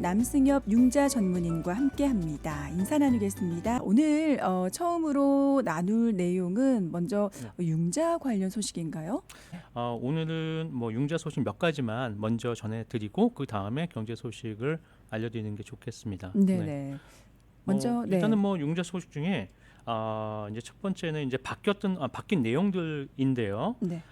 남승엽 융자 전문인과 함께합니다. 인사 나누겠습니다. 오늘 처음으로 나눌 내용은 먼저 융자 관련 소식인가요? 오늘은 뭐 융자 소식 몇 가지만 먼저 전해드리고 그 다음에 경제 소식을 알려드리는 게 좋겠습니다. 네네. 먼저 일단은 뭐 융자 소식 중에 이제 첫 번째는 이제 바뀐 내용들인데요. 네.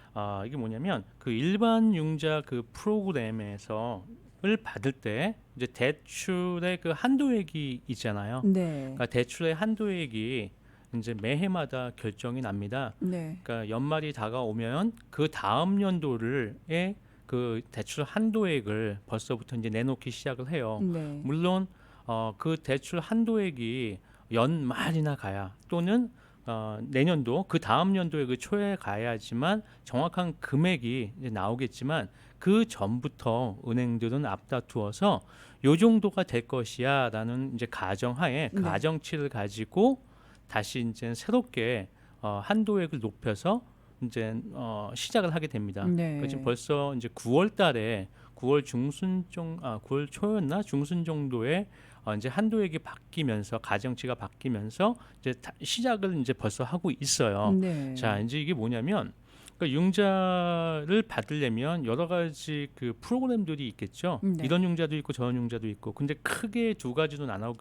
이게 뭐냐면 그 일반 융자 그 프로그램에서 을 받을 때 이제 대출의 그 한도액이 있잖아요. 네. 그러니까 대출의 한도액이 이제 매해마다 결정이 납니다. 네. 그러니까 연말이 다가오면 그 다음 연도를의 그 대출 한도액을 벌써부터 이제 내놓기 시작을 해요. 네. 물론 그 대출 한도액이 연말이나 가야 또는 내년도 그 다음 연도의 그 초에 가야지만 정확한 금액이 이제 나오겠지만 그 전부터 은행들은 앞다투어서 요 정도가 될 것이야라는 이제 가정하에 그 네. 가정치를 가지고 다시 이제 새롭게 한도액을 높여서 이제 시작을 하게 됩니다. 네. 그러니까 지금 벌써 이제 9월달에 9월 초였나 중순 정도에 이제 한도액이 바뀌면서 가정치가 바뀌면서 이제 시작을 이제 벌써 하고 있어요. 네. 자, 이제 이게 뭐냐면 그러니까 융자를 받으려면 여러 가지 그 프로그램들이 있겠죠. 네. 이런 융자도 있고 저런 융자도 있고. 근데 크게 두 가지로 나눠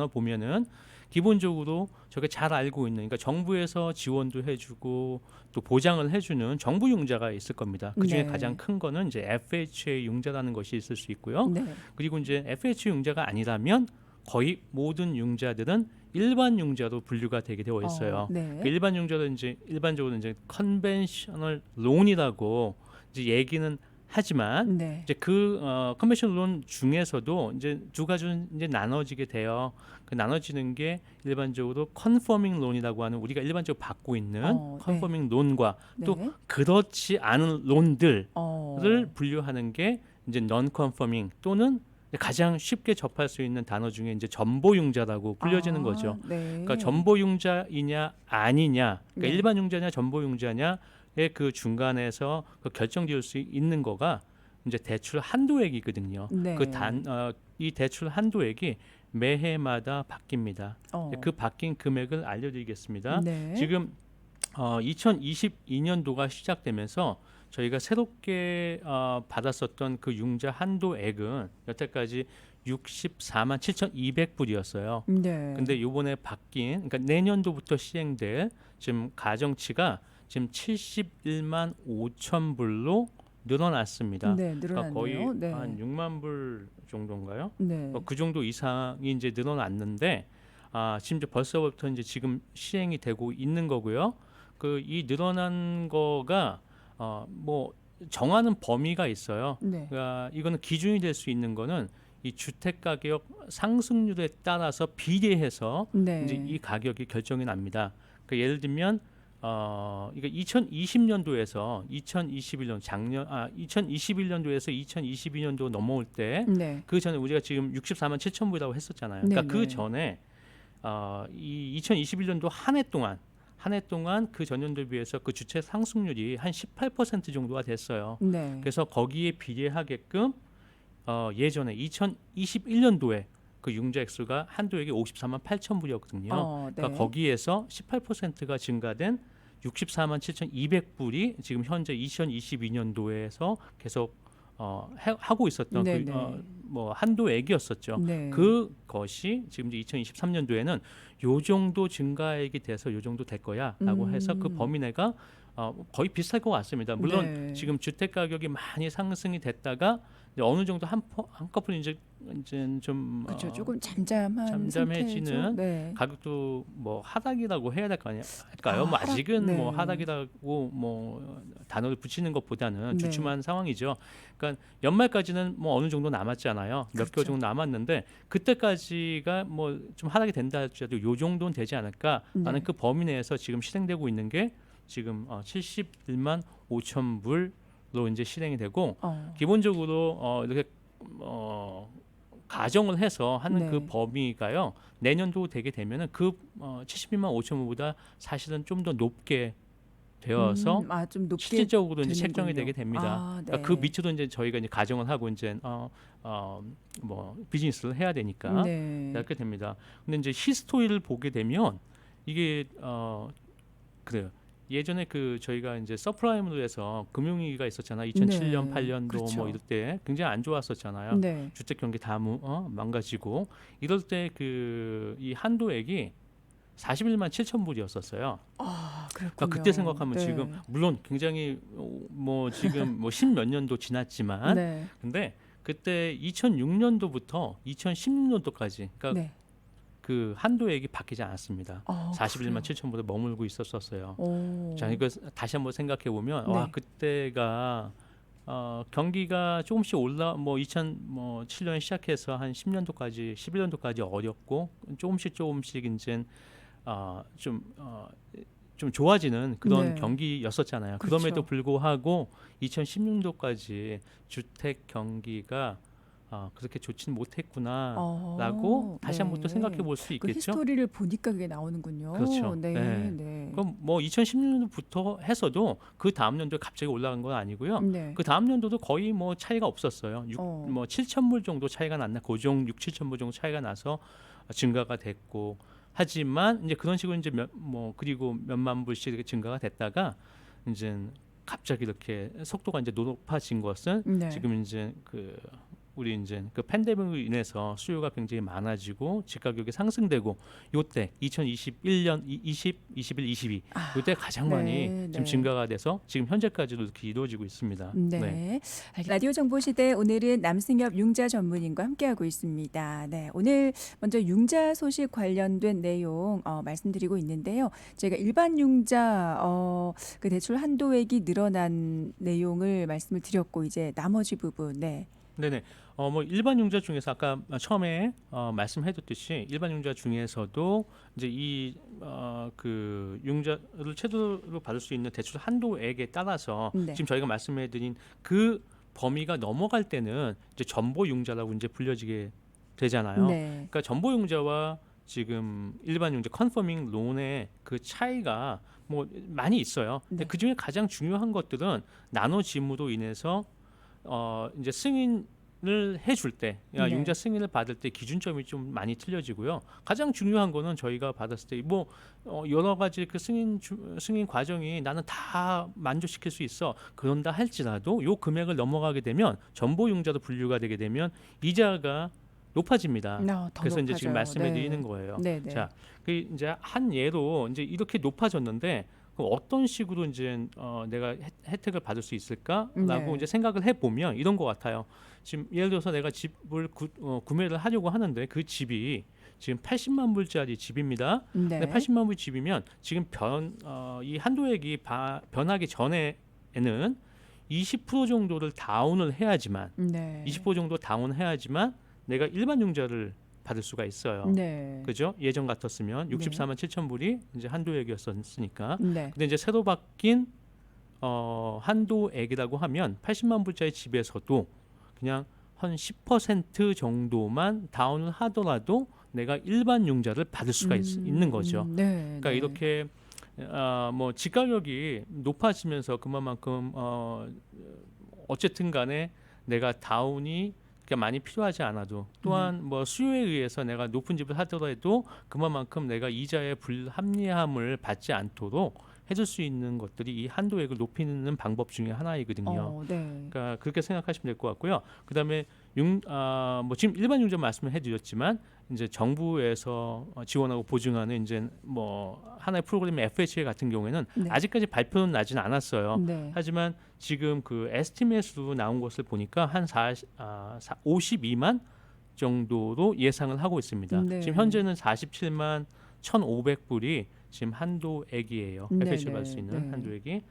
보면은 기본적으로 저게 잘 알고 있는, 그러니까 정부에서 지원도 해주고 또 보장을 해주는 정부 융자가 있을 겁니다. 그 중에 네. 가장 큰 거는 이제 FHA 융자라는 것이 있을 수 있고요. 네. 그리고 이제 FHA 융자가 아니라면 거의 모든 융자들은 일반 융자로 분류가 되게 되어 있어요. 네. 그 일반 융자는 이제 일반적으로 이제 컨벤셔널 론이라고 이제 얘기는 하지만 네. 이제 그 컨벤셔널 론 중에서도 이제 두 가지로 이제 나눠지게 돼요. 그 나눠지는 게 일반적으로 컨퍼밍 론이라고 하는 우리가 일반적으로 받고 있는 네. 컨퍼밍 론과 또 네. 그렇지 않은 론들을 어. 분류하는 게 이제 non 컨퍼밍 또는 가장 쉽게 접할 수 있는 단어 중에 이제 전보융자라고 불려지는 거죠. 네. 그러니까 전보융자이냐 아니냐, 그러니까 네. 일반 융자냐 전보융자냐의 그 중간에서 그 결정지을 수 있는 거가 이제 대출 한도액이거든요. 네. 이 대출 한도액이 매해마다 바뀝니다. 그 바뀐 금액을 알려드리겠습니다. 네. 지금 지금 2022년도가 시작되면서 저희가 새롭게 받았었던 그 융자 한도액은 여태까지 64만 7,200불이었어요. 네. 근데 이번에 바뀐, 그러니까 내년도부터 시행될 지금 가정치가 지금 71만 5천 불로 늘어났습니다. 네, 그러니까 늘어났네요. 거의 네. 한 6만 불 정도인가요? 네. 그 정도 이상이 이제 늘어났는데 지금 이제 벌써부터 이제 지금 시행이 되고 있는 거고요. 그 이 늘어난 거가 뭐 정하는 범위가 있어요. 네. 그러니까 이거는 기준이 될 수 있는 거는 이 주택 가격 상승률에 따라서 비례해서 네. 이제 이 가격이 결정이 납니다. 그러니까 예를 들면 이게 2020년도에서 2021년도에서 2022년도 넘어올 때 네. 그 전에 우리가 지금 64만 7천 불이라고 했었잖아요. 그러니까 네, 그 네. 전에 이 2021년도 한 해 동안 그 전년도에 비해서 그 주택 상승률이 한 18% 정도가 됐어요. 네. 그래서 거기에 비례하게끔 예전에 2021년도에 그 융자 액수가 한도액이 54만 8천 불이었거든요. 네. 그러니까 거기에서 18%가 증가된 64만 7,200불이 지금 현재 2022년도에서 계속 하고 있었던 네, 그, 네. 뭐 한도액이었었죠. 네. 그것이 지금 이제 2023년도에는 요 정도 증가액이 돼서 요 정도 될 거야라고 해서 그 범위 내가 거의 비슷할 것 같습니다. 물론 네. 지금 주택 가격이 많이 상승이 됐다가 이제 어느 정도 한꺼풀 이제 좀 그렇죠. 조금 잠잠해지는 잠잠해지는 네. 가격도 뭐 하락이라고 해야 할까요? 뭐 하락? 아직은 네. 뭐 하락이라고 뭐 단어를 붙이는 것보다는 네. 주춤한 상황이죠. 그러니까 연말까지는 뭐 어느 정도 남았잖아요. 몇 개월 그렇죠. 정도 남았는데 그때까지가 뭐 좀 하락이 된다 할지라도 요 정도는 되지 않을까라는 네. 그 범위 내에서 지금 실행되고 있는 게 지금 71만 5천 불로 이제 실행이 되고 기본적으로 이렇게 가정을 해서 하는 네. 그 범위가요 내년도 되게 되면은 그 71만 5천 불보다 사실은 좀 더 높게 되어서 좀 높게 실질적으로 이제 책정이 되는군요. 되게 됩니다. 아, 네. 그러니까 그 밑으로 이제 저희가 이제 가정을 하고 이제 뭐 비즈니스를 해야 되니까 네. 그렇게 됩니다. 근데 이제 히스토리를 보게 되면 이게 그래요. 예전에 그 저희가 이제 서프라임으로 해서 금융위기가 있었잖아요. 2007년, 네. 8년도 그렇죠. 뭐 이럴 때 굉장히 안 좋았었잖아요. 네. 주택 경기 다 망가지고 이럴 때 그 이 한도액이 41만 7천 불이었었어요. 아, 그러니까 그렇군요. 그때 생각하면 네. 지금 물론 굉장히 뭐 지금 뭐 10몇 년도 지났지만 네. 근데 그때 2006년도부터 2016년도까지 그러니까 네. 그 한도액이 바뀌지 않았습니다. 아, 41만 그래요? 7천 불에 머물고 있었어요. 오. 자, 이거 다시 한번 생각해 보면 네. 와 그때가 경기가 조금씩 올라 2007년 시작해서 한 10년도까지 11년도까지 어렵고 조금씩 이제 좀 좋아지는 그런 네. 경기였었잖아요. 그렇죠. 그럼에도 불구하고 2016년도까지 주택 경기가 그렇게 좋지는 못했구나라고 다시 한번 또 네. 생각해 볼 수 그 있겠죠. 히스토리를 보니까 그게 나오는군요. 그렇죠. 네. 네. 네. 그럼 뭐 2016년부터 해서도 그 다음 연도에 갑자기 올라간 건 아니고요. 네. 그 다음 연도도 거의 뭐 차이가 없었어요. 뭐 7천 불 정도 차이가 났나, 고정 6, 7천 불 정도 차이가 나서 증가가 됐고, 하지만 이제 그런 식으로 이제 그리고 몇만 불씩 이렇게 증가가 됐다가 이제 갑자기 이렇게 속도가 이제 높아진 것은 네. 지금 이제 우리 이제 그 팬데믹으로 인해서 수요가 굉장히 많아지고 집 가격이 상승되고 요때 2021년 21, 22 요때 가장 많이 지금 증가가 돼서 지금 현재까지도 이렇게 이루어지고 있습니다. 네. 라디오 정보 시대 오늘은 남승엽 융자 전문인과 함께하고 있습니다. 네. 오늘 먼저 융자 소식 관련된 내용 말씀드리고 있는데요. 제가 일반 융자 그 대출 한도액이 늘어난 내용을 말씀을 드렸고 이제 나머지 부분 네네. 뭐 일반 융자 중에서 아까 처음에 말씀해줬듯이 일반 융자 중에서도 이제 그 융자를 최대로 받을 수 있는 대출 한도액에 따라서 네. 지금 저희가 말씀해드린 그 범위가 넘어갈 때는 이제 전보 융자라고 이제 불려지게 되잖아요. 네. 그러니까 전보 융자와 지금 일반 융자 컨퍼밍 론의 그 차이가 뭐 많이 있어요. 근데 네. 그 중에 가장 중요한 것들은 나눠짐으로 인해서 이제 승인을 해줄 때, 네. 융자 승인을 받을 때 기준점이 좀 많이 틀려지고요. 가장 중요한 거는 저희가 받았을 때 뭐 여러 가지 그 승인 과정이 나는 다 만족시킬 수 있어. 그런다 할지라도 요 금액을 넘어가게 되면 전보 융자로 분류가 되게 되면 이자가 높아집니다. 더 그래서 이제 지금 높아져요. 말씀해 네. 드리는 거예요. 네, 네. 자, 그 이제 한 예로 이제 이렇게 높아졌는데 그럼 어떤 식으로 이제 내가 혜택을 받을 수 있을까라고 네. 이제 생각을 해보면 이런 것 같아요. 지금 예를 들어서 내가 집을 구매를 하려고 하는데 그 집이 지금 80만 불짜리 집입니다. 네. 근데 80만 불 집이면 지금 이 한도액이 변하기 전에는 20% 정도를 다운을 해야지만 네. 20% 정도 다운해야지만 내가 일반 융자를 받을 수가 있어요. 네. 그죠? 예전 같았으면 64만 7천 불이 이제 한도액이었으니까. 네. 근데 이제 새로 바뀐 한도액이라고 하면 80만 불짜리 집에서도 그냥 한 10% 정도만 다운을 하더라도 내가 일반 융자를 받을 수가 있는 거죠. 네. 그러니까 네. 이렇게 뭐 집가격이 높아지면서 그만큼 어쨌든 간에 내가 다운이 그러니까 많이 필요하지 않아도 또한 뭐 수요에 의해서 내가 높은 집을 하더라도 그만큼 내가 이자의 불합리함을 받지 않도록 해줄 수 있는 것들이 이 한도액을 높이는 방법 중에 하나이거든요. 네. 그러니까 그렇게 생각하시면 될 것 같고요. 그다음에 뭐 지금 일반 융자 말씀을 해드렸지만 이제 정부에서 지원하고 보증하는 이제 뭐 하나의 프로그램 FHA 같은 경우에는 네. 아직까지 발표는 나진 않았어요. 네. 하지만 지금 그 에스티메이트로 나온 것을 보니까 한 52만 정도로 예상을 하고 있습니다. 네. 지금 현재는 47만 1,500불이 지금 한도액이에요. 네, FHA 네, 받을 수 있는 네. 한도액이.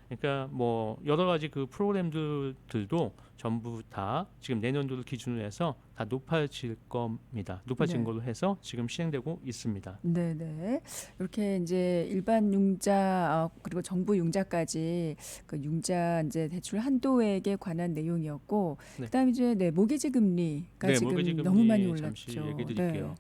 그러니까 뭐 여러 가지 그 프로그램들도 전부 다 지금 내년도를 기준으로 해서 다 높아질 겁니다. 높아진 네. 걸로 해서 지금 시행되고 있습니다. 네네. 이렇게 이제 일반 융자 그리고 정부 융자까지 그 융자 이제 대출 한도액에 관한 내용이었고, 네. 그다음에 이제 모기지 금리가 네, 지금 모기지 금리 너무 많이 잠시 올랐죠. 얘기 드릴게요.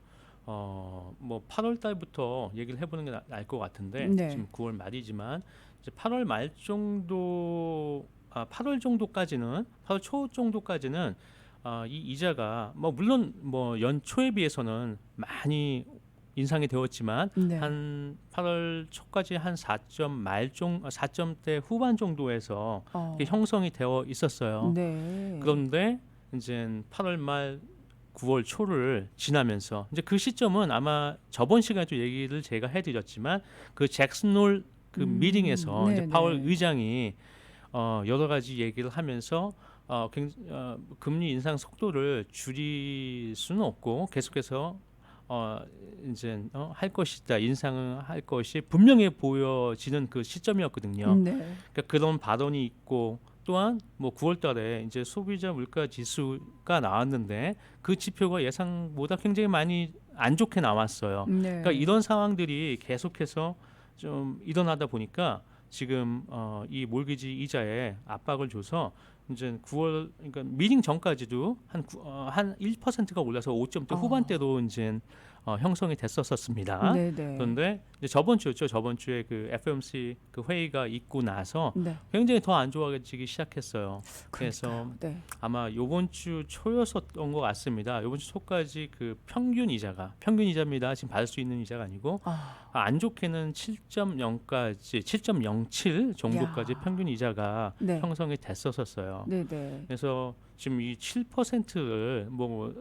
뭐 8월 달부터 얘기를 해보는 게 나을 것 같은데 네. 지금 9월 말이지만 이제 8월 말 정도, 8월 정도까지는 8월 초 정도까지는 이 이자가 뭐 물론 뭐 연초에 비해서는 많이 인상이 되었지만 네. 한 8월 초까지 한 4점 말종 4점대 후반 정도에서 이렇게 형성이 되어 있었어요. 네. 그런데 이제 8월 말 9월 초를 지나면서 이제 그 시점은 아마 저번 시간에도 얘기를 제가 해드렸지만 그 잭슨홀 그 미팅에서 이제 네네. 파월 의장이 여러 가지 얘기를 하면서 금리 인상 속도를 줄일 수는 없고 계속해서 이제 할 것이다, 인상을 할 것이 분명해 보여지는 그 시점이었거든요. 네. 그러니까 그런 발언이 있고 또한 뭐 9월달에 이제 소비자 물가 지수가 나왔는데 그 지표가 예상보다 굉장히 많이 안 좋게 나왔어요. 네. 그러니까 이런 상황들이 계속해서 좀 일어나다 보니까 지금 이 몰기지 이자에 압박을 줘서 이제 9월 그러니까 미팅 전까지도 한 1%가 올라서 5점대 후반대로 이제 형성이 됐었습니다. 네네. 그런데 이제 저번 주였죠. 저번 주에 그 FOMC 그 회의가 있고 나서 네. 굉장히 더 안 좋아지기 시작했어요. 그래서 그러니까요. 네. 아마 요번 주 초였었던 것 같습니다. 요번 주 초까지 그 평균 이자입니다. 지금 받을 수 있는 이자가 아니고 안 좋게는 7.0까지 7.07 정도까지 야. 평균 이자가 네. 형성이 됐었어요. 네네. 그래서 지금 이 7%를 뭐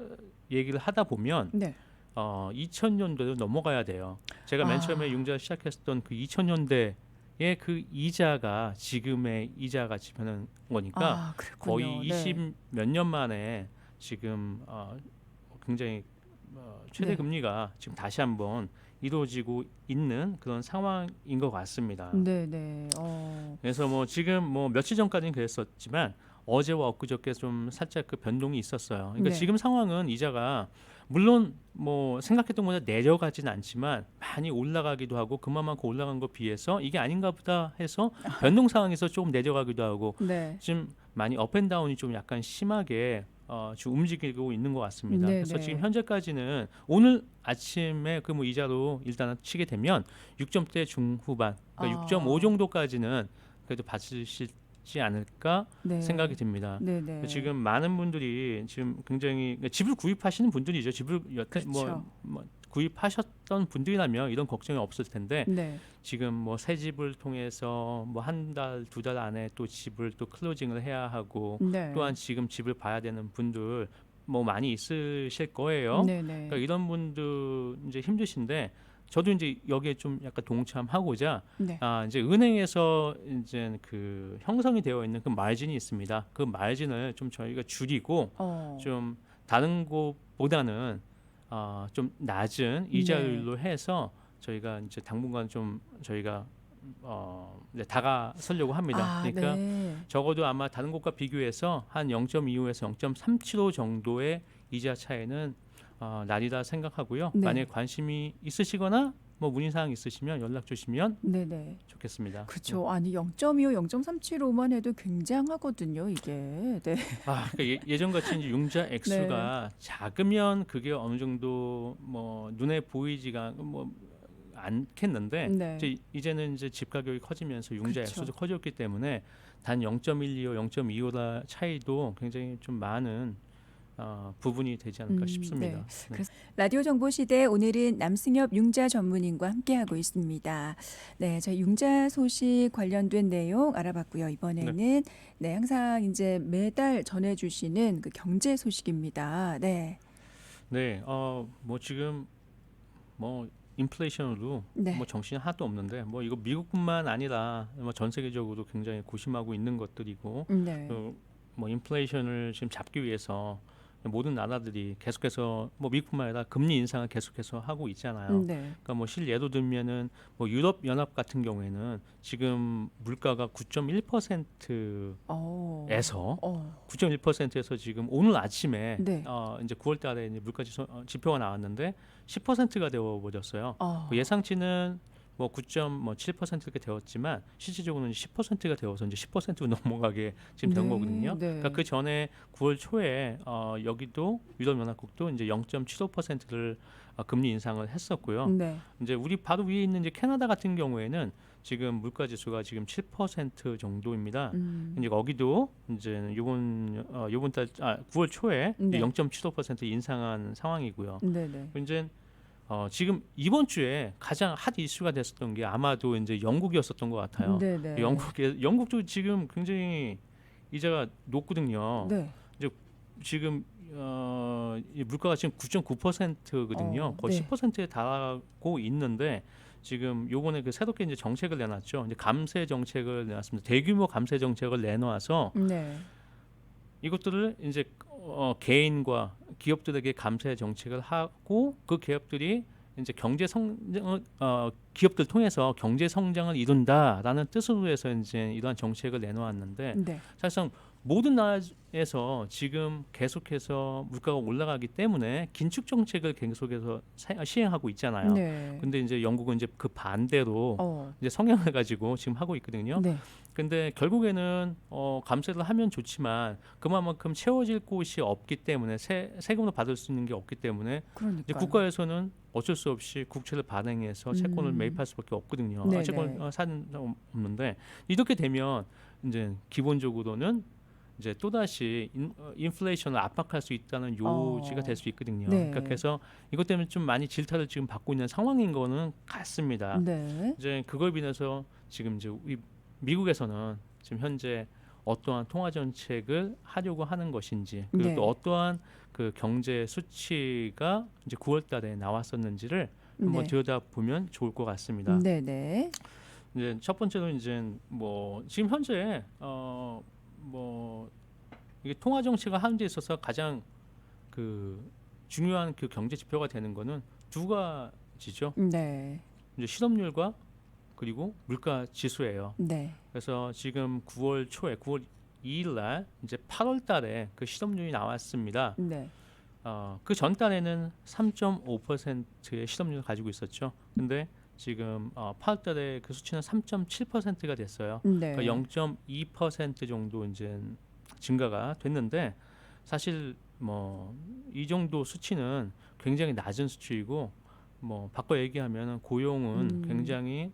얘기를 하다 보면 네. 2000년대로 넘어가야 돼요. 제가 맨 처음에 융자 시작했던 그 2000년대의 그 이자가 지금의 이자 같이 변한 거니까 그랬군요. 거의 20 몇 년 만에 지금 굉장히 최대 네. 금리가 지금 다시 한번 이루어지고 있는 그런 상황인 것 같습니다. 네네. 그래서 뭐 지금 뭐 며칠 전까지는 그랬었지만 어제와 엊그저께 좀 살짝 그 변동이 있었어요. 그러니까 네. 지금 상황은 이자가 물론 뭐 생각했던 것보다 내려가지는 않지만 많이 올라가기도 하고 그만큼 올라간 것 비해서 이게 아닌가 보다 해서 변동 상황에서 조금 내려가기도 하고 네. 지금 많이 업앤다운이 좀 약간 심하게 지금 움직이고 있는 것 같습니다. 네네. 그래서 지금 현재까지는 오늘 아침에 그 뭐 이자로 일단은 치게 되면 6점대 중후반, 그러니까 6.5 정도까지는 그래도 받으시지 않을까 네. 생각이 듭니다. 네네. 지금 많은 분들이 지금 굉장히 그러니까 집을 구입하시는 분들이죠. 집을 여태 그렇죠. 뭐 구입하셨던 분들이라면 이런 걱정이 없을 텐데 네. 지금 뭐 새 집을 통해서 뭐 한 달, 두 달 안에 또 집을 또 클로징을 해야 하고 네. 또한 지금 집을 봐야 되는 분들 뭐 많이 있으실 거예요. 네네. 그러니까 이런 분들 이제 힘드신데 저도 이제 여기에 좀 약간 동참하고자 네. 이제 은행에서 이제 그 형성이 되어 있는 그 마진이 있습니다. 그 마진을 좀 저희가 줄이고 좀 다른 곳보다는 좀 낮은 이자율로 해서 저희가 이제 당분간 좀 저희가 이제 다가서려고 합니다. 그러니까 네. 적어도 아마 다른 곳과 비교해서 한 0.25에서 0.375 정도의 이자 차이는 날이다 생각하고요. 네. 만약에 관심이 있으시거나 뭐 문의사항 있으시면 연락 주시면 네네. 좋겠습니다. 그렇죠. 아니 0.25, 0.375만 해도 굉장하거든요, 이게. 네. 그러니까 예전같이 이제 융자 액수가 작으면 그게 어느 정도 뭐 눈에 보이지가 뭐 않겠는데 네. 이제는 이제 집 가격이 커지면서 융자 그쵸. 액수도 커졌기 때문에 단 0.125, 0.25다 차이도 굉장히 좀 많은 부분이 되지 않을까 싶습니다. 네. 네. 그래서 라디오 정보 시대 오늘은 남승엽 융자 전문인과 함께하고 있습니다. 네, 저희 융자 소식 관련된 내용 알아봤고요. 이번에는 네, 항상 이제 매달 전해주시는 그 경제 소식입니다. 네, 네, 뭐 지금 뭐 인플레이션으로 네. 뭐 정신이 하나도 없는데 뭐 이거 미국뿐만 아니라 뭐 전 세계적으로 굉장히 고심하고 있는 것들이고 네, 뭐 인플레이션을 지금 잡기 위해서 모든 나라들이 계속해서 뭐 미국뿐만 아니라 금리 인상을 계속해서 하고 있잖아요. 네. 그러니까 뭐 예로 들면은 뭐 유럽 연합 같은 경우에는 지금 물가가 9.1%에서 9.1%에서 지금 오늘 아침에 네. 이제 9월달에 이제 물가 지표가 나왔는데 10%가 되어 버렸어요. 그 예상치는 뭐 9.7% 이렇게 되었지만 실질적으로는 10%가 되어서 이제 10%로 넘어가게 지금 된 네, 거거든요. 네. 그러니까 그 전에 9월 초에 여기도 유럽연합국도 이제 0.75%를 금리 인상을 했었고요. 네. 이제 우리 바로 위에 있는 이제 캐나다 같은 경우에는 지금 물가 지수가 지금 7% 정도입니다. 이제 거기도 이제 요번 달 9월 초에 네. 0.75% 인상한 상황이고요. 네, 네. 이제 지금 이번 주에 가장 핫 이슈가 됐었던 게 아마도 이제 영국이었었던 것 같아요. 네, 네. 영국도 지금 굉장히 이자가 높거든요. 네. 이제 지금 이 물가가 지금 9.9%거든요. 거의 네. 10%에 달하고 있는데 지금 요번에 그 새롭게 이제 정책을 내놨죠. 이제 감세 정책을 내놨습니다. 대규모 감세 정책을 내놓아서 네. 이것들을 이제 개인과 기업들에게 감세 정책을 하고 그 기업들이 이제 경제 성장 기업들 통해서 경제 성장을 이룬다라는 뜻으로 해서 이제 이러한 정책을 내놓았는데 네. 사실상 모든 나라에서 지금 계속해서 물가가 올라가기 때문에 긴축 정책을 계속해서 시행하고 있잖아요. 네. 근데 이제 영국은 이제 그 반대로 이제 성향을 가지고 지금 하고 있거든요. 네. 근데 결국에는 감세를 하면 좋지만 그만큼 채워질 곳이 없기 때문에 세금으로 받을 수 있는 게 없기 때문에 이제 그러니까요. 국가에서는 어쩔 수 없이 국채를 발행해서 채권을 매입할 수밖에 없거든요. 네네. 채권 사는 없는데 이렇게 되면 이제 기본적으로는 이제 또다시 인플레이션을 압박할 수 있다는 요지가 될 수 있거든요. 네. 그러니까 그래서 이것 때문에 좀 많이 질타를 지금 받고 있는 상황인 거는 같습니다. 네. 이제 그걸 비해서 지금 이제 우리 미국에서는 지금 현재 어떠한 통화 정책을 하려고 하는 것인지 그리고 네. 또 어떠한 그 경제 수치가 이제 9월달에 나왔었는지를 한번 네. 들여다보면 좋을 것 같습니다. 네, 네. 이제 첫 번째로 이제 뭐 지금 현재 뭐 이게 통화 정책을 하는 데 있어서 가장 그 중요한 그 경제 지표가 되는 거는 두 가지죠. 네. 이제 실업률과 그리고 물가 지수예요. 네. 그래서 지금 9월 초에 9월 2일 날 이제 8월 달에 그 실업률이 나왔습니다. 네. 그 전 달에는 3.5%의 실업률을 가지고 있었죠. 근데 지금 8월 달에 그 수치는 3.7%가 됐어요. 네. 그러니까 0.2% 정도 이제 증가가 됐는데 사실 뭐 이 정도 수치는 굉장히 낮은 수치이고 뭐 바꿔 얘기하면 고용은 굉장히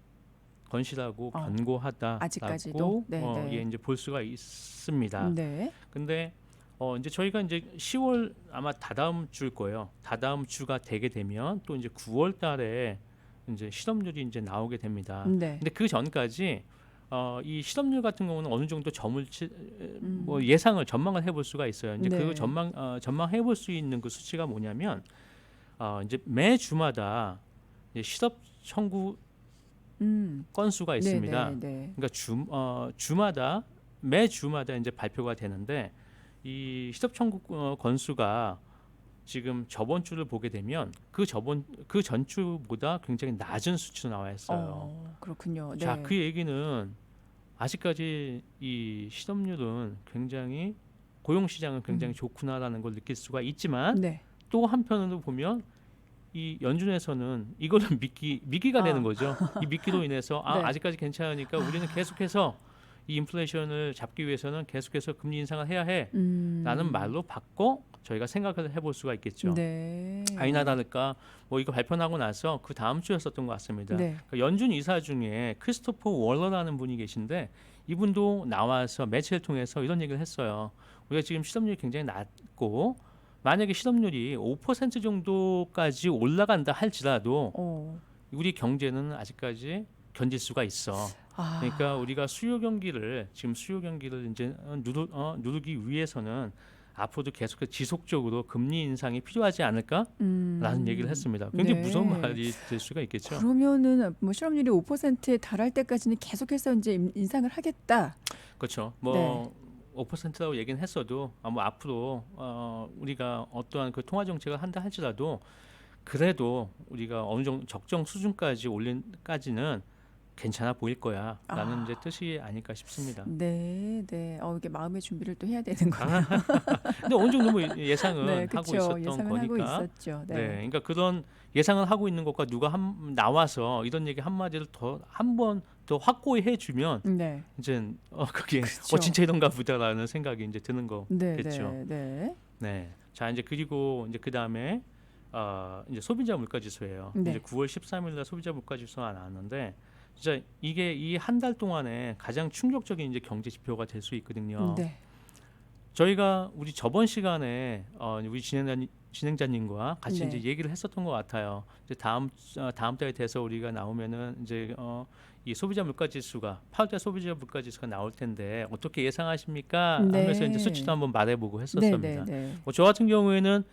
건실하고 견고하다라고 아직까지도? 네, 네. 예, 이제 볼 수가 있습니다. 네. 근데 이제 저희가 이제 10월 아마 다다음 주일 거예요. 다다음 주가 되게 되면 또 이제 9월 달에 이제 실업률이 이제 나오게 됩니다. 네. 근데 그 전까지 이 실업률 같은 경우는 어느 정도 뭐 예상을 전망을 해볼 수가 있어요. 이제 네. 그 전망해 볼 수 있는 그 수치가 뭐냐면 이제 매 주마다 이제 실업 청구 건수가 있습니다. 네, 네, 네. 그러니까 주마다 매 주마다 이제 발표가 되는데 이 실업 청구 건수가 지금 저번 주를 보게 되면 그 전주보다 굉장히 낮은 수치로 나와 있어요. 그렇군요. 네. 자, 그 얘기는 아직까지 이 실업률은 굉장히 고용 시장은 굉장히 좋구나라는 걸 느낄 수가 있지만 네. 또 한편으로 보면 이 연준에서는 이거를 미기가 되는 거죠. 이 미기로 인해서 네. 아직까지 괜찮으니까 우리는 계속해서 이 인플레이션을 잡기 위해서는 계속해서 금리 인상을 해야 해라는 말로 바꿔 저희가 생각을 해볼 수가 있겠죠. 네. 아니나 다를까 뭐 이거 발표하고 나서 그 다음 주였었던 것 같습니다. 네. 그러니까 연준 이사 중에 크리스토퍼 월러라는 분이 계신데 이분도 나와서 매체를 통해서 이런 얘기를 했어요. 우리가 지금 실업률이 굉장히 낮고 만약에 실업률이 5% 정도까지 올라간다 할지라도 우리 경제는 아직까지 견딜 수가 있어. 그러니까 우리가 수요 경기를 이제 누르기 위해서는 앞으로도 계속해서 지속적으로 금리 인상이 필요하지 않을까라는 얘기를 했습니다. 굉장히 네. 무서운 말이 될 수가 있겠죠. 그러면은 뭐 실업률이 5%에 달할 때까지는 계속해서 이제 인상을 하겠다. 그렇죠. 뭐 5%라고 얘기는 했어도 뭐 앞으로 우리가 어떠한 그 통화 정책을 한다 할지라도 그래도 우리가 어느 정도 적정 수준까지 올린까지는 괜찮아 보일 거야라는 아. 이제 뜻이 아닐까 싶습니다. 네, 네. 이게 마음의 준비를 또 해야 되는 거네요. 근데 어느 정도 뭐 예상은 네, 하고 그쵸. 있었던 예상은 하고 거니까. 있었죠. 네, 네. 그러니까 그런 예상을 하고 있는 것과 누가 나와서 이런 얘기 한마디를 더 한 번 더 확고히 해주면 네. 이제 그게 그쵸. 진짜 이런가 보다라는 생각이 이제 드는 네, 거겠죠. 네, 네. 네, 자 이제 그리고 이제 그 다음에 이제 소비자 물가지수예요. 네. 이제 9월 13일날 소비자 물가지수가 나왔는데 진짜 이게 이 한 달 동안에 가장 충격적인 이제 경제 지표가 될 수 있거든요. 네. 저희가 우리 저번 시간에 우리 진행자님과 같이 네. 이제 얘기를 했었던 것 같아요. 이제 다음 달에 돼서 우리가 나오면은 이제 이 소비자 물가지수가 8월 소비자 물가지수가 나올 텐데 어떻게 예상하십니까? 하면서 이제 네. 수치도 한번 말해보고 네, 했었습니다. 네, 네. 저 같은 경우에는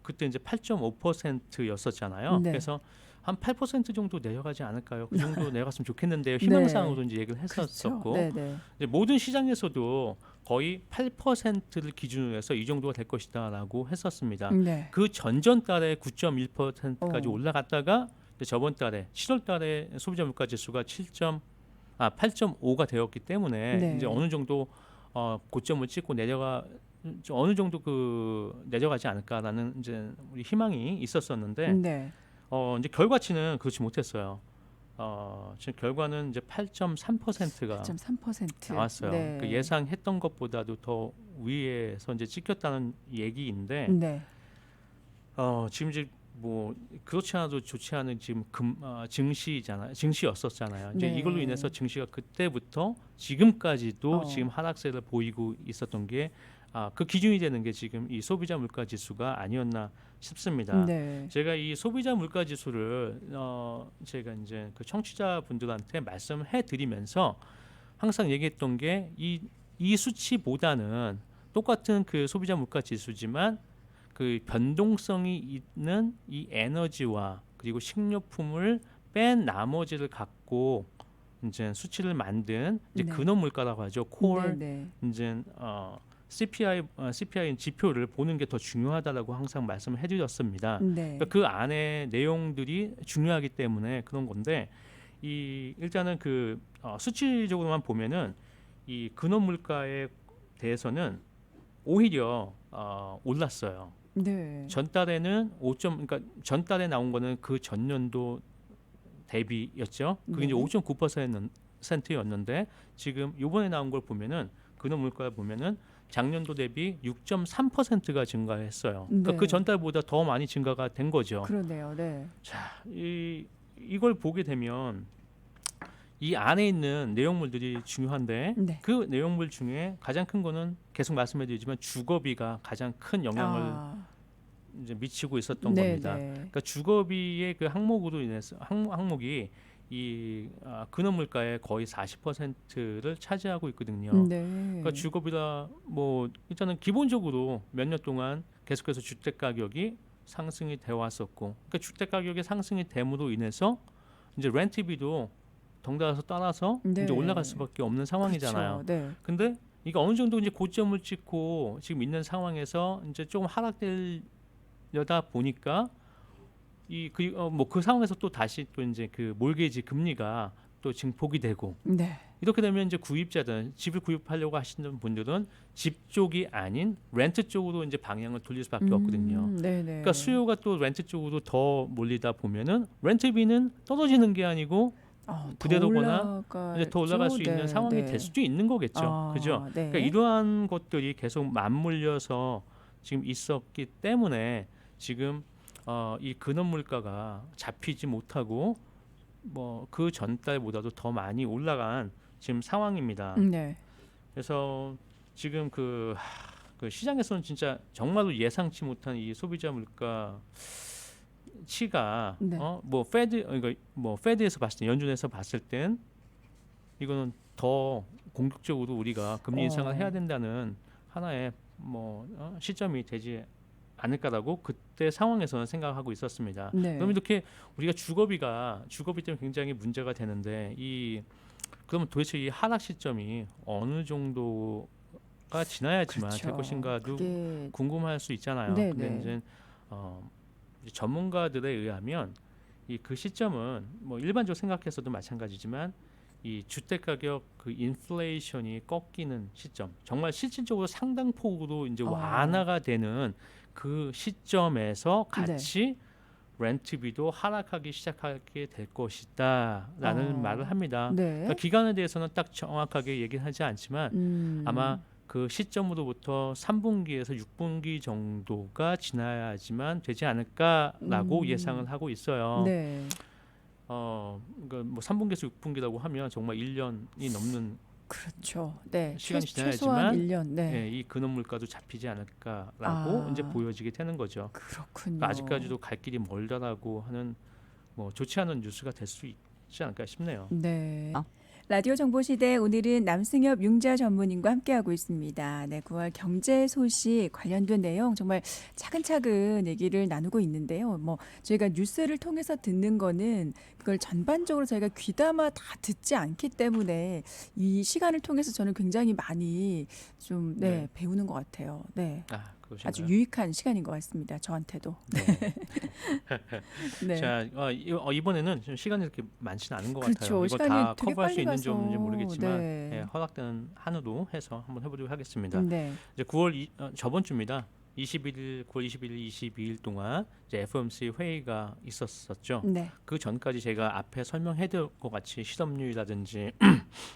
그때 이제 8.5%였었잖아요. 네. 그래서 한 8% 정도 내려가지 않을까요? 그 정도 내려갔으면 좋겠는데요. 희망사항으로 이제 얘기를 그렇죠. 했었었고 네, 네. 이제 모든 시장에서도 거의 8%를 기준으로 해서 이 정도가 될 것이다라고 했었습니다. 네. 그 전전 달에 9.1%까지 어. 올라갔다가 이제 저번 달에 7월 달에 소비자 물가 지수가 8.5가 되었기 때문에 네. 이제 어느 정도 고점을 찍고 어느 정도 내려가지 않을까라는 이제 우리 희망이 있었었는데 네. 이제 결과치는 그렇지 못했어요. 지금 결과는 이제 8.3%가 8.3%. 나왔어요. 네. 그 예상했던 것보다도 더 위에서 이제 찍혔다는 얘기인데 네. 지금 이제 뭐 그렇지 않아도 좋지 않은 지금 증시였었잖아요. 이제 네. 이걸로 인해서 증시가 그때부터 지금까지도 어. 지금 하락세를 보이고 있었던 게 그 기준이 되는 게 지금 이 소비자 물가 지수가 아니었나 싶습니다. 네. 제가 이 소비자 물가 지수를 제가 이제 그 청취자분들한테 말씀해 드리면서 항상 얘기했던 게 이 수치보다는 똑같은 그 소비자 물가 지수지만 그 변동성이 있는 이 에너지와 그리고 식료품을 뺀 나머지를 갖고 이제 수치를 만든 이제 네. 근원 물가라고 하죠. 콜 네, 이제 CPI 지표를 보는 게 더 중요하다라고 항상 말씀을 해드렸습니다. 네. 그러니까 그 안에 내용들이 중요하기 때문에 그런 건데 일단은 그 수치적으로만 보면은 이 근원 물가에 대해서는 오히려 올랐어요. 네. 전달에는 그러니까 전달에 나온 거는 그 전년도 대비였죠. 그게 네. 이제 5.9%였는데 지금 이번에 나온 걸 보면은 근원 물가를 보면은 작년도 대비 6.3%가 증가했어요. 그러니까 네. 그 전달보다 더 많이 증가가 된 거죠. 그러네요. 네. 자, 이걸 보게 되면 이 안에 있는 내용물들이 중요한데 네. 그 내용물 중에 가장 큰 거는 계속 말씀해드리지만 주거비가 가장 큰 영향을 이제 미치고 있었던 네, 겁니다. 네. 그러니까 주거비의 그 항목으로 인해서 항목이 이 근원 물가의 거의 40%를 차지하고 있거든요. 네. 그러니까 주거비가 뭐 일단은 기본적으로 몇 년 동안 계속해서 주택 가격이 상승이 돼 왔었고, 그러니까 주택 가격이 상승이 됨으로 인해서 이제 렌트비도 덩달아서 따라서 네. 이제 올라갈 수밖에 없는 상황이잖아요. 그렇죠. 네. 근데 이게 어느 정도 이제 고점을 찍고 지금 있는 상황에서 이제 조금 하락되려다 보니까 그 상황에서 또 다시 또 이제 그 몰게지 금리가 또 증폭이 되고 네. 이렇게 되면 이제 구입자들 집을 구입하려고 하시는 분들은 집 쪽이 아닌 렌트 쪽으로 이제 방향을 돌릴 수밖에 없거든요. 네, 네. 그러니까 수요가 또 렌트 쪽으로 더 몰리다 보면은 렌트비는 떨어지는 게 아니고 그대로거나 이제 더 올라갈 수 있는 상황이 될 수도 있는 거겠죠. 그죠? 네. 그러니까 이러한 것들이 계속 맞물려서 지금 있었기 때문에 지금 이 근원 물가가 잡히지 못하고 뭐 그 전달보다도 더 많이 올라간 지금 상황입니다. 네. 그래서 지금 그 시장에서는 진짜 정말로 예상치 못한 이 소비자 물가 치가 네. 뭐 페드에서 봤을 때 연준에서 봤을 땐 이거는 더 공격적으로 우리가 금리 인상을 해야 된다는 하나의 시점이 되지 않을까라고 그때 상황에서는 생각하고 있었습니다. 네. 그럼 이렇게 우리가 주거비 때문에 굉장히 문제가 되는데 그러면 도대체 이 하락 시점이 어느 정도가 지나야지만 그렇죠. 될 것인가도 궁금할 수 있잖아요. 네, 근데 네. 이제 전문가들에 의하면 이 그 시점은 뭐 일반적으로 생각해서도 마찬가지지만 이 주택 가격 그 인플레이션이 꺾이는 시점, 정말 실질적으로 상당폭으로 이제 어. 완화가 되는 그 시점에서 네. 같이 렌트비도 하락하기 시작하게 될 것이다라는 말을 어. 합니다. 그러니까 네. 기간에 대해서는 딱 정확하게 얘기는 하지 않지만 아마 음. 그 시점으로부터 3분기에서 6분기 정도가 지나야지만 되지 않을까라고 예상을 음. 하고 있어요. 네. 그러니까 뭐 3분기에서 6분기라고 하면 정말 1년이 넘는 그렇죠. 네. 시간이 최소한 지나야지만 1 년. 네. 예, 이 근원 물가도 잡히지 않을까라고 이제 아. 보여지게 되는 거죠. 그러니까 그렇군요. 아직까지도 갈 길이 멀다라고 하는 뭐 좋지 않은 뉴스가 될 수 있지 않을까 싶네요. 네. 라디오 정보 시대 오늘은 남승엽 융자 전문인과 함께하고 있습니다. 네, 9월 경제 소식 관련된 내용 정말 차근차근 얘기를 나누고 있는데요. 뭐 저희가 뉴스를 통해서 듣는 거는 그걸 전반적으로 저희가 귀담아 다 듣지 않기 때문에 이 시간을 통해서 저는 굉장히 많이 좀 네. 배우는 것 같아요. 네. 그러신가요? 아주 유익한 시간인 것 같습니다. 저한테도. 네. 네. 자, 이번에는 좀 시간이 이렇게 많지는 않은 것 같아요. 그렇죠. 이거 시간이 다 되게 커버할 수 빨리 있는지 가서. 없는지 모르겠지만 네. 허락되는 한으로 해서 한번 해보도록 하겠습니다. 네. 이제 저번 주입니다. 21일, 9월 21일, 22일 동안 이제 FOMC 회의가 있었었죠. 네. 그 전까지 제가 앞에 설명해드린 것 같이 실업률이라든지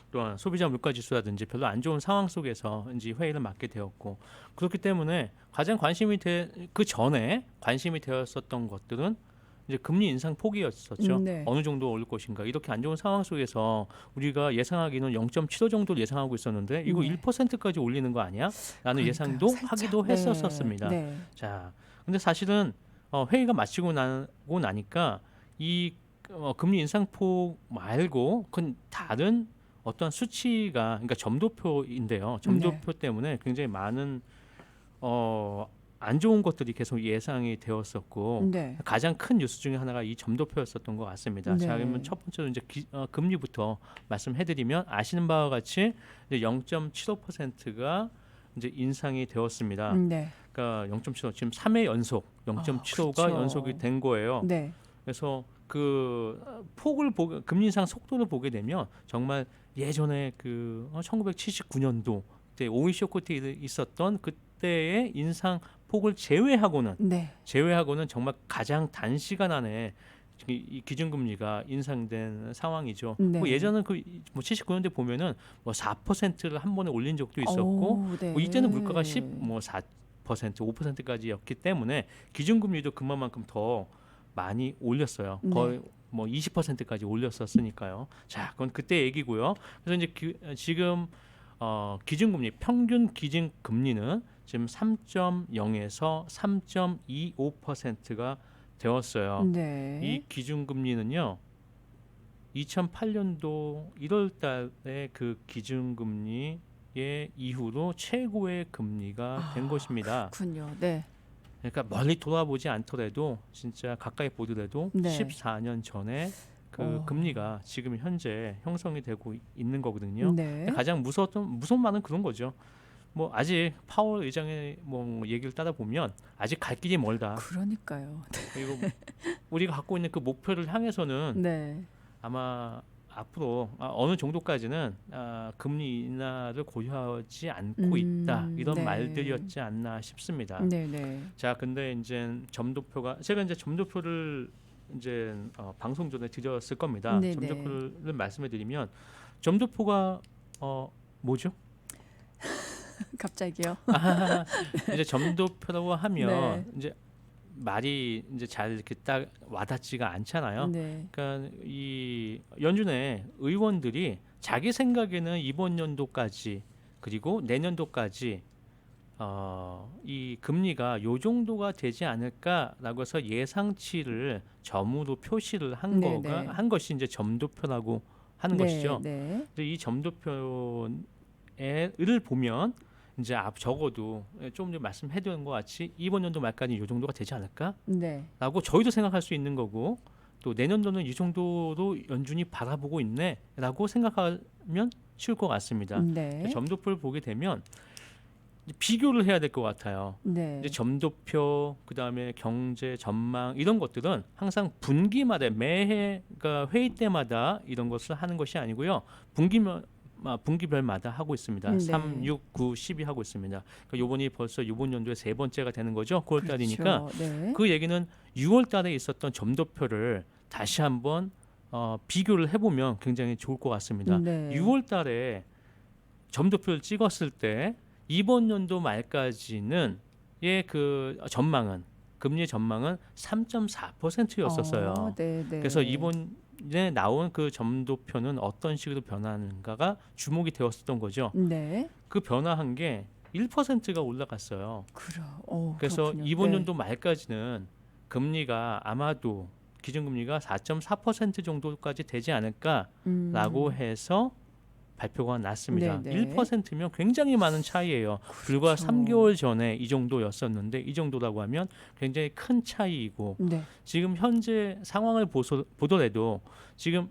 또한 소비자 물가지수라든지 별로 안 좋은 상황 속에서 이제 회의를 맡게 되었고 그렇기 때문에 가장 그 전에 관심이 되었었던 것들은 이제 금리 인상 폭이었었죠. 네. 어느 정도 오를 것인가. 이렇게 안 좋은 상황 속에서 우리가 예상하기는 0.75 정도를 예상하고 있었는데 이거 네. 1%까지 올리는 거 아니야? 라는 그러니까요. 예상도 살짝. 하기도 네. 했었습니다. 네. 자, 근데 사실은 회의가 마치고 나니까 이 금리 인상폭 말고 그 다른 어떤 수치가 그러니까 점도표인데요. 점도표 때문에 굉장히 많은 안 좋은 것들이 계속 예상이 되었었고 네. 가장 큰 뉴스 중에 하나가 이 점도표였었던 것 같습니다. 네. 자, 그러면 첫 번째로 이제 금리부터 말씀해드리면 아시는 바와 같이 이제 0.75%가 이제 인상이 되었습니다. 네. 그러니까 0.75 지금 3회 연속 0.75가 그렇죠. 연속이 된 거예요. 네. 그래서 그 금리 인상 속도를 보게 되면 정말 예전에 그 1979년도 때 오일 쇼크 때 있었던 그때의 인상 폭을 네. 제외하고는 정말 가장 단시간 안에 이 기준금리가 인상된 상황이죠. 네. 뭐 예전은 그 뭐 79년대 보면은 뭐 4%를 한 번에 올린 적도 있었고 오, 네. 뭐 이때는 물가가 4% 5%까지였기 때문에 기준금리도 그만큼 더 많이 올렸어요. 네. 거의 뭐 20%까지 올렸었으니까요. 자, 그건 그때 얘기고요. 그래서 이제 지금 기준금리 평균 기준금리는 지금 3.0에서 3.25%가 되었어요. 네. 이 기준금리는요. 2008년도 1월 달에 그 기준금리의 이후로 최고의 금리가 된 것입니다. 그렇군요. 네. 그러니까 멀리 돌아보지 않더라도 진짜 가까이 보더라도 네. 14년 전에 그 금리가 지금 현재 형성이 되고 있는 거거든요. 네. 가장 무서운 말은 그런 거죠. 뭐 아직 파월 의장의 뭐 얘기를 따라 보면 아직 갈 길이 멀다. 그러니까요. 그리고 우리가 갖고 있는 그 목표를 향해서는 네. 아마 앞으로 어느 정도까지는 금리 인하를 고려하지 않고 있다 이런 네. 말들이었지 않나 싶습니다. 네, 네. 자, 근데 이제 제가 이제 점도표를 이제 방송 전에 드렸을 겁니다. 네, 점도표를 말씀해드리면 점도표가 뭐죠? 갑자기요. 이제 점도표라고 하면 네. 이제 말이 이제 잘 이렇게 딱 와닿지가 않잖아요. 네. 그러니까 이 연준의 의원들이 자기 생각에는 이번 연도까지 그리고 내년도까지 이 금리가 요 정도가 되지 않을까라고 해서 예상치를 점으로 표시를 한 네, 네. 한 것이 이제 점도표라고 하는 것이죠. 네. 근데 이 점도표를 보면 이제 적어도 좀 전에 말씀해드린 것 같이 이번 연도 말까지 이 정도가 되지 않을까라고 네. 저희도 생각할 수 있는 거고 또 내년도는 이 정도로 연준이 바라보고 있네라고 생각하면 쉬울 것 같습니다. 네. 점도표를 보게 되면 이제 비교를 해야 될 것 같아요. 네. 이제 점도표, 그다음에 경제 전망 이런 것들은 항상 분기마다 매해 그러니까 회의 때마다 이런 것을 하는 것이 아니고요. 분기별마다 하고 있습니다. 네. 3, 6, 9, 10이 하고 있습니다. 그러니까 요번이 벌써 요번 연도의 세 번째가 되는 거죠. 9월 달이니까 그렇죠. 네. 그 얘기는 6월 달에 있었던 점도표를 다시 한번 비교를 해보면 굉장히 좋을 것 같습니다. 네. 6월 달에 점도표를 찍었을 때 이번 연도 말까지는 그 전망은 금리 전망은 3.4%였었어요. 네, 네. 그래서 이번에 나온 그 점도표는 어떤 식으로 변하는가가 주목이 되었었던 거죠. 네. 그 변화한 게 1%가 올라갔어요. 그래서 그렇군요. 이번 네. 연도 말까지는 금리가 아마도 기준금리가 4.4% 정도까지 되지 않을까라고 해서 발표가 났습니다. 네, 네. 1%면 굉장히 많은 차이예요. 불과 그렇죠. 3개월 전에 이 정도였었는데 이 정도라고 하면 굉장히 큰 차이이고 네. 지금 현재 상황을 보더라도 지금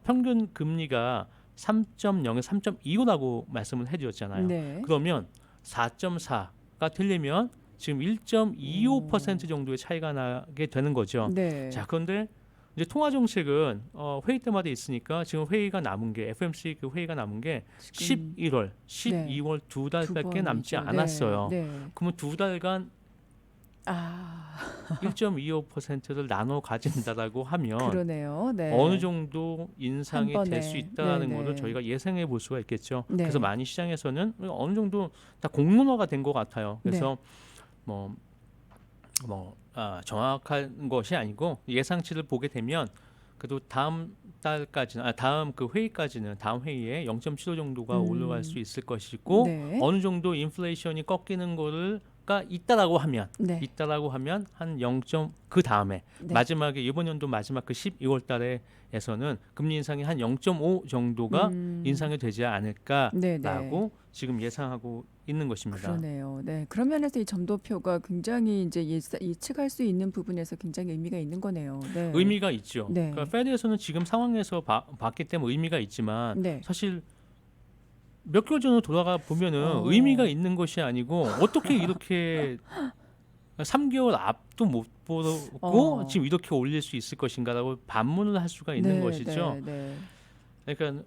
평균 금리가 3.0에서 3.25라고 말씀을 해드렸잖아요. 네. 그러면 4.4가 되려면 지금 1.25% 정도의 차이가 나게 되는 거죠. 네. 자, 그런데 이제 통화 정책은 회의 때마다 있으니까 지금 회의가 남은 게 FMC 그 회의가 남은 게 지금 11월, 12월 두 달밖에 남지 번이죠. 않았어요. 네. 네. 그러면 두 달간 아, 1.25%를 나눠 가진다라고 하면 그러네요. 네. 어느 정도 인상이 한 될 번에. 수 있다는 네, 것을 네. 저희가 예상해 볼 수가 있겠죠. 네. 그래서 많이 시장에서는 어느 정도 다 공론화가 된 것 같아요. 그래서 네. 정확한 것이 아니고 예상치를 보게 되면 그래도 다음 달까지는 다음 그 회의까지는 다음 회의에 0.75 정도가 올라갈 수 있을 것이고 네. 어느 정도 인플레이션이 꺾이는 거가 있다라고 하면 네. 한 0. 그 다음에 네. 마지막에 이번 연도 마지막 그 12월 달에에서는 금리 인상이 한 0.5 정도가 인상이 되지 않을까라고 네, 네. 지금 예상하고 있는 것입니다. 그러네요. 네. 그런 면에서 이 점도표가 굉장히 이제 예측할 수 있는 부분에서 굉장히 의미가 있는 거네요. 네. 의미가 있죠. 네. 그러니까 페드에서는 지금 상황에서 봤기 때문에 의미가 있지만 네. 사실 몇 개월 전으로 돌아가 보면은 의미가 있는 것이 아니고 어떻게 이렇게 3개월 앞도 못 보고 지금 이렇게 올릴 수 있을 것인가라고 반문을 할 수가 있는 네, 것이죠. 네, 네. 그러니까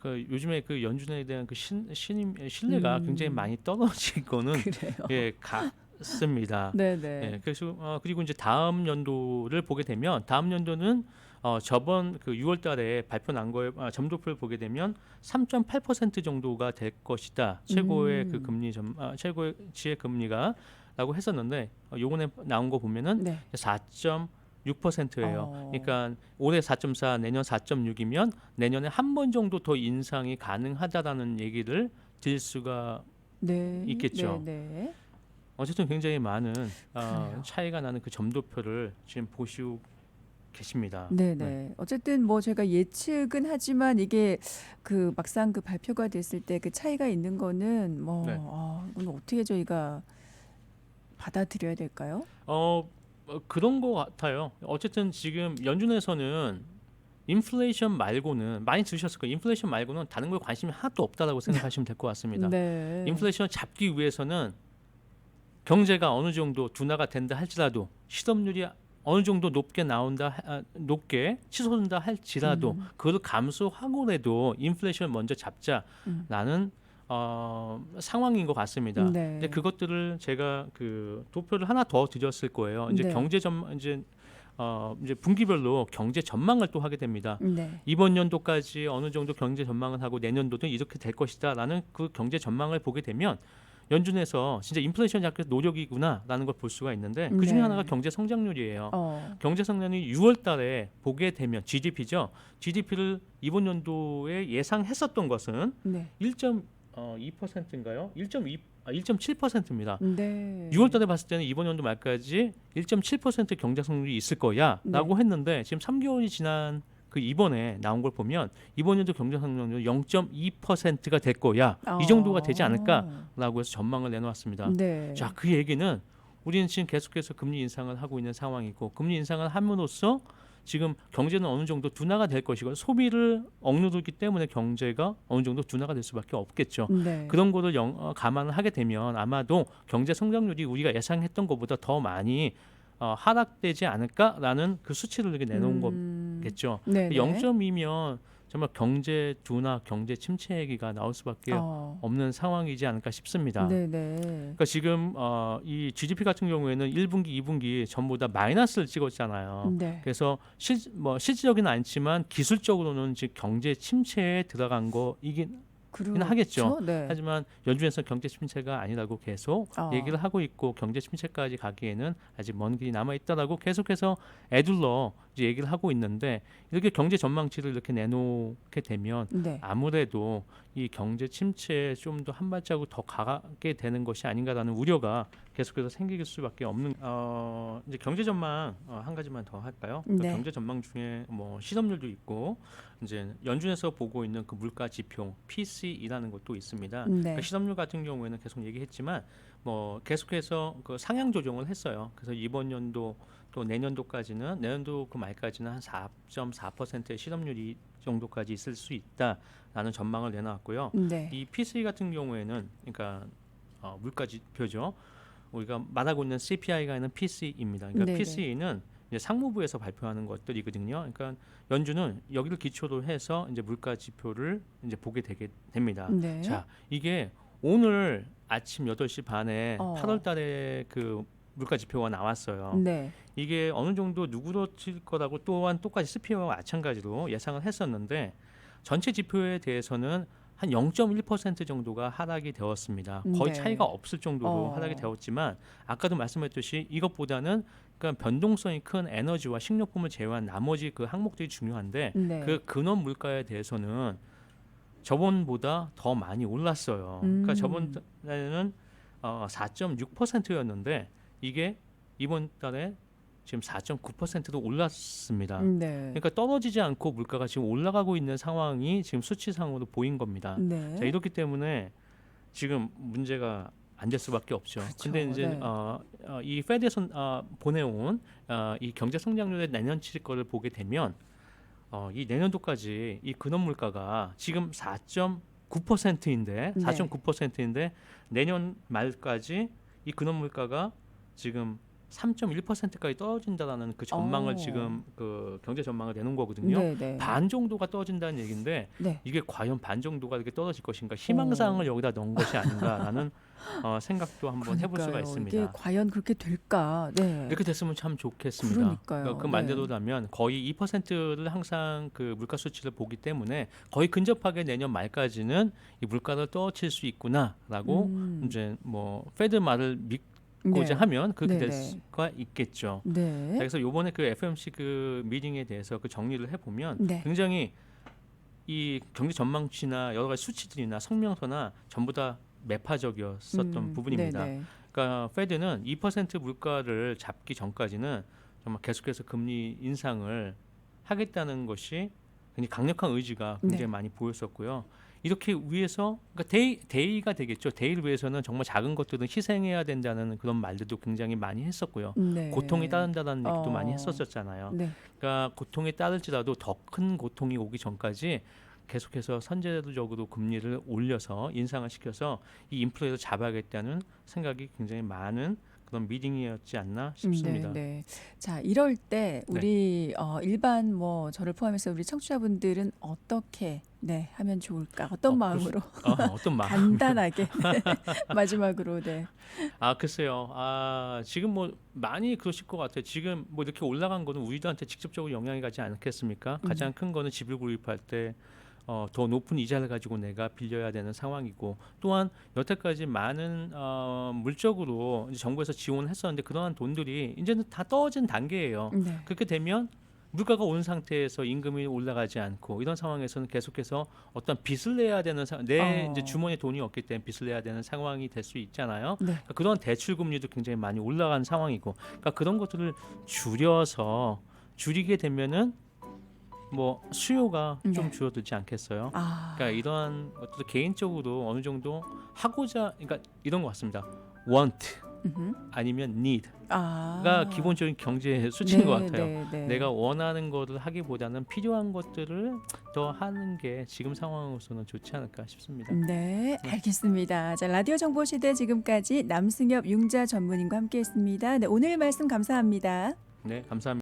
요즘에 그 연준에 대한 그 신뢰가 굉장히 많이 떨어지고는 그래요. 예, 같습니다. 네, 네. 예, 그래서 그리고 이제 다음 연도를 보게 되면 다음 연도는 저번 그 6월 달에 발표 난 거에 점도표를 보게 되면 3.8% 정도가 될 것이다. 최고의 그 최고의 지혜 금리가라고 했었는데 요번에 나온 거 보면은 네. 4.6%예요. 그러니까 올해 4.4, 내년 4.6이면 내년에 한 번 정도 더 인상이 가능하다라는 얘기를 드릴 수가 네. 있겠죠. 네, 네. 어쨌든 굉장히 많은 그래요. 차이가 나는 그 점도표를 지금 보시고 계십니다. 네, 네. 어쨌든 뭐 제가 예측은 하지만 이게 그 막상 그 발표가 됐을 때 그 차이가 있는 거는 뭐 네. 이건 어떻게 저희가 받아들여야 될까요? 그런 것 같아요. 어쨌든 지금 연준에서는 인플레이션 말고는 많이 들으셨을 거예요. 인플레이션 말고는 다른 거에 관심이 하나도 없다라고 생각하시면 될 것 같습니다. 네. 인플레이션 잡기 위해서는 경제가 어느 정도 둔화가 된다 할지라도 실업률이 어느 정도 높게 치솟는다 할지라도 그걸 감수하고라도 인플레이션을 먼저 잡자라는 상황인 것 같습니다. 네. 근데 그것들을 제가 그 도표를 하나 더 드렸을 거예요. 이제 네. 이제 분기별로 경제 전망을 또 하게 됩니다. 네. 이번 연도까지 어느 정도 경제 전망을 하고 내년도는 이렇게 될 것이다라는 그 경제 전망을 보게 되면 연준에서 진짜 인플레이션 잡기 노력이구나라는 걸 볼 수가 있는데 그 중에 네. 하나가 경제 성장률이에요. 어. 경제 성장률이 6월 달에 보게 되면 GDP죠. GDP를 이번 연도에 예상했었던 것은 네. 1.2%인가요? 1.7%입니다. 네. 6월 달에 봤을 때는 이번 연도 말까지 1.7% 경제 성장률이 있을 거야라고 했는데 지금 3개월이 지난 그 이번에 나온 걸 보면 이번 연도 경제 성장률 0.2%가 될 거야. 이 정도가 되지 않을까라고 해서 전망을 내놓았습니다. 네. 자, 그 얘기는 우리는 지금 계속해서 금리 인상을 하고 있는 상황이고 금리 인상을 함으로써 지금 경제는 어느 정도 둔화가 될 것이고 소비를 억누르기 때문에 경제가 어느 정도 둔화가 될 수밖에 없겠죠. 네. 그런 거를 감안을 하게 되면 아마도 경제 성장률이 우리가 예상했던 것보다 더 많이 하락되지 않을까라는 그 수치를 이렇게 내놓은 거겠죠. 네네. 0.2면 정말 경제 둔화, 경제 침체 얘기가 나올 수밖에 없는 상황이지 않을까 싶습니다. 네네. 그러니까 지금 이 GDP 같은 경우에는 1분기, 2분기 전부 다 마이너스를 찍었잖아요. 네. 그래서 실질적이는 않지만 기술적으로는 지금 경제 침체에 들어간 거이긴 하겠죠. 네. 하지만 연준에서 경제 침체가 아니라고 계속 얘기를 하고 있고 경제 침체까지 가기에는 아직 먼 길이 남아 있다라고 계속해서 애둘러 이제 얘기를 하고 있는데 이렇게 경제 전망치를 이렇게 내놓게 되면 네. 아무래도 이 경제 침체에 좀 더 한 발자국 더 가게 되는 것이 아닌가라는 우려가 계속해서 생길 수밖에 없는 이제 경제 전망 한 가지만 더 할까요? 네. 경제 전망 중에 뭐 실업률도 있고 이제 연준에서 보고 있는 그 물가 지표 PCE라는 것도 있습니다. 네. 그러니까 실업률 같은 경우에는 계속 얘기했지만 뭐 계속해서 그 상향 조정을 했어요. 그래서 이번 연도 또 내년도 그 말까지는 한 4.4%의 실업률이 정도까지 있을 수 있다라는 전망을 내놨고요. 네. 이 PCE 같은 경우에는 그러니까 물가 지표죠. 우리가 말하고 있는 CPI가 있는 PCE입니다. 그러니까 네네. PCE는 이제 상무부에서 발표하는 것들이거든요. 그러니까 연준은 여기를 기초로 해서 이제 물가 지표를 이제 보게 되게 됩니다. 네. 자, 이게 오늘 아침 8시 반에 8월 달에 그 물가 지표가 나왔어요. 네. 이게 어느 정도 누그러질 거라고 또한 똑같이 CPI와 마찬가지로 예상을 했었는데 전체 지표에 대해서는 한 0.1% 정도가 하락이 되었습니다. 거의 네. 차이가 없을 정도로 하락이 되었지만 아까도 말씀했듯이 이것보다는 그러니까 변동성이 큰 에너지와 식료품을 제외한 나머지 그 항목들이 중요한데 네. 그 근원 물가에 대해서는 저번보다 더 많이 올랐어요. 그러니까 저번에는 4.6%였는데 이게 이번 달에 지금 4.9%로 올랐습니다. 네. 그러니까 떨어지지 않고 물가가 지금 올라가고 있는 상황이 지금 수치상으로 보인 겁니다. 네. 자, 이렇기 때문에 지금 문제가 안 될 수밖에 없죠. 그렇죠. 근데 이제 네. 이 페드에서 보내온 이 경제 성장률의 내년치 거를 보게 되면 이 내년도까지 이 근원 물가가 지금 4.9%인데 네. 4.9%인데 내년 말까지 이 근원 물가가 지금 3.1%까지 떨어진다라는 그 전망을 지금 그 경제 전망을 내놓은 거거든요. 네네. 반 정도가 떨어진다는 얘기인데 네. 이게 과연 반 정도가 이렇게 떨어질 것인가 희망사항을 여기다 넣은 것이 아닌가라는 생각도 한번 해볼 수가 그러니까요. 있습니다. 이게 과연 그렇게 될까? 네. 이렇게 됐으면 참 좋겠습니다. 그러니까요. 그 말대로라면 거의 2%를 항상 그 물가 수치를 보기 때문에 거의 근접하게 내년 말까지는 이 물가를 떨어뜨릴 수 있구나라고 이제 뭐 페드 말을 믿고자 하면 그렇게 될 네네. 수가 있겠죠. 네. 자, 그래서 요번에 그 FOMC 그 미팅에 대해서 그 정리를 해보면 네. 굉장히 이 경제 전망치나 여러 가지 수치들이나 성명서나 전부 다 매파적이었었던 부분입니다. 네네. 그러니까 페드는 2% 물가를 잡기 전까지는 정말 계속해서 금리 인상을 하겠다는 것이 굉장히 강력한 의지가 굉장히 네. 많이 보였었고요. 이렇게 위해서 그러니까 데이가 되겠죠. 데이를 위해서는 정말 작은 것들은 희생해야 된다는 그런 말들도 굉장히 많이 했었고요. 네. 고통이 따른다는 얘기도 많이 했었잖아요. 네. 그러니까 고통이 따를지라도 더 큰 고통이 오기 전까지 계속해서 선제적으로 금리를 올려서 인상을 시켜서 이 인플레를 잡아야겠다는 생각이 굉장히 많은 그런 미팅이었지 않나 싶습니다. 네. 자, 이럴 때 우리 일반 뭐 저를 포함해서 우리 청취자분들은 어떻게 하면 좋을까? 어떤 마음으로? 어떤 마음? 간단하게 마지막으로 글쎄요. 지금 뭐 많이 그러실 것 같아요. 지금 뭐 이렇게 올라간 거는 우리들한테 직접적으로 영향이 가지 않겠습니까? 가장 큰 거는 집을 구입할 때 더 높은 이자를 가지고 내가 빌려야 되는 상황이고 또한 여태까지 많은 물적으로 이제 정부에서 지원을 했었는데 그러한 돈들이 이제는 다 떨어진 단계예요. 네. 그렇게 되면 물가가 온 상태에서 임금이 올라가지 않고 이런 상황에서는 계속해서 어떤 빚을 내야 되는 내 이제 주머니에 돈이 없기 때문에 빚을 내야 되는 상황이 될 수 있잖아요. 네. 그러니까 그런 대출 금리도 굉장히 많이 올라간 상황이고, 그러니까 그런 것들을 줄이게 되면은 뭐 수요가 좀 줄어들지 않겠어요? 그러니까 이러한 것도 개인적으로 어느 정도 하고자, 그러니까 이런 것 같습니다. want 음흠. 아니면 need가 아. 기본적인 경제 수치인 것 같아요. 네, 네. 내가 원하는 거를 하기보다는 필요한 것들을 더 하는 게 지금 상황으로서는 좋지 않을까 싶습니다. 네, 알겠습니다. 자, 라디오 정보 시대 지금까지 남승엽 융자 전문인과 함께했습니다. 네, 오늘 말씀 감사합니다. 네, 감사합니다.